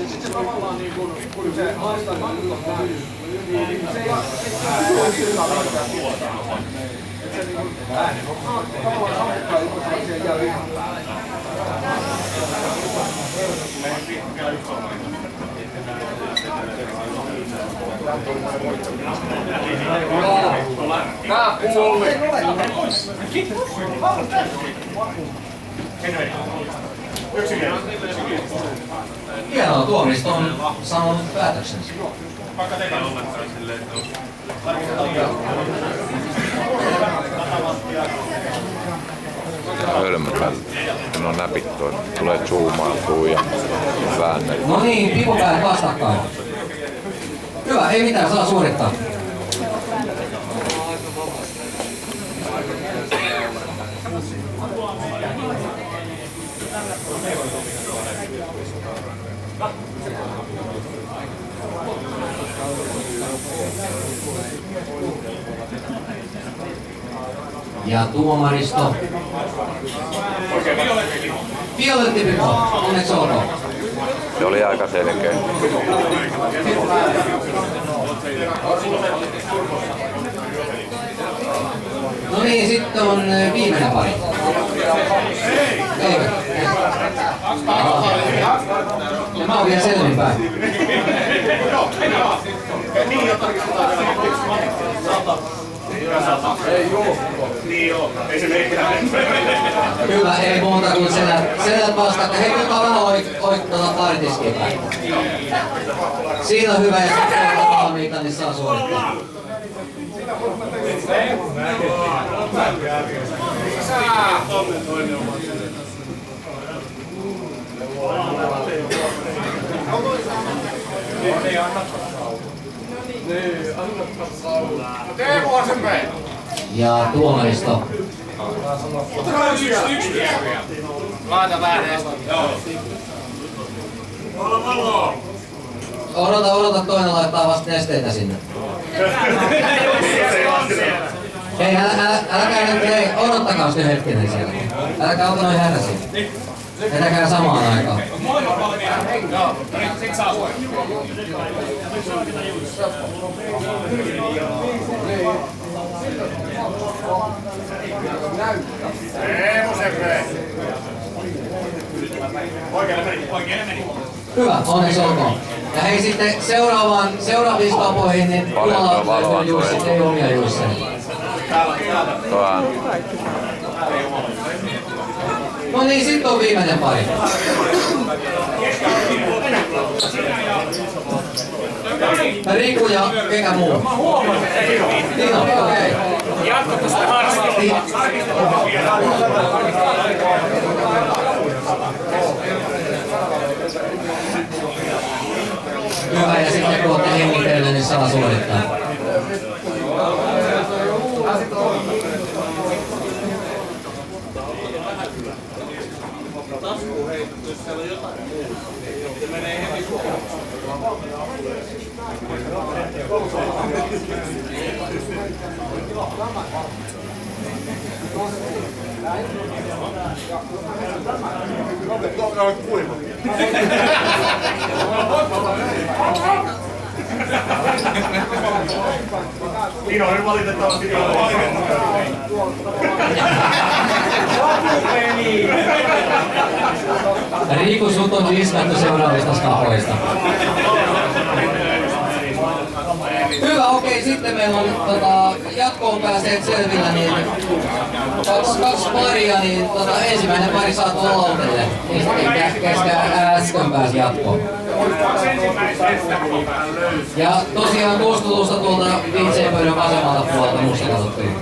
Sitten se tavallaan niin kun se haistaa nyt on näin, niin se ei ole sillä lailla tuotaan. Että se niin kun tavallaan sammuttaa joku siihen jää ihan päälle. Nää pulli! Hienoa, tuomista on sanonut päätöksensä. Hölmöpällä. Kun on näpit toi. Tulee zoomailtua ja väännellä. No niin, pipopäät vastakkain. Hyvä, ei mitään, saa suorittaa. Ja tuomaristo. Violetti Pipo, onneksi olkoon. Se oli aika selkeä. No niin, sitten on viimeinen pari. Eikö? Ja mä oon vielä selvinpäin. Kyllä, ei muuta kuin selät vastaan. Hei, kuinka vähän tuota paaritiskin päin. Siinä on hyvä, ja sitten on valmiita, niin saa suorittaa. Ja tuomaristo. Laita vähän estä. Odota, toinen laittaa vasta nesteitä sinne. Hei, älkää nyt, hei, odottakaa sitten hetkinen siellä. Älkää ota noin härsiä. Etäkää samaan aikaan. Hyvä, onneksi olkoon. Ja hei sitten seuraaviin kapoihin, niin tuolla löytyy Jussi, ei omia Jusseja. No niin, sitten on viimeinen pari. Riku ja kekä muu? Niin on, okei. Jatkotta sitä harrastaa. Hyvä, ja sitten kun olette hengitellä, niin saa suorittaa. Jos siellä on jotain muuta, se menee heti suoraan. Niin on valitettavasti Riku, sut on listattu seuraavista skapoista. Hyvä, okei, sitten meillä on jatkoon pääseet selvillä, niin kaksi paria, niin ensimmäinen pari saa tuolla lautelle, keskä äsken pääsi jatkoon. Ja tosiaan koostutusta tuolta DJ-pöydän vasemmalta puolelta musta katsottiin.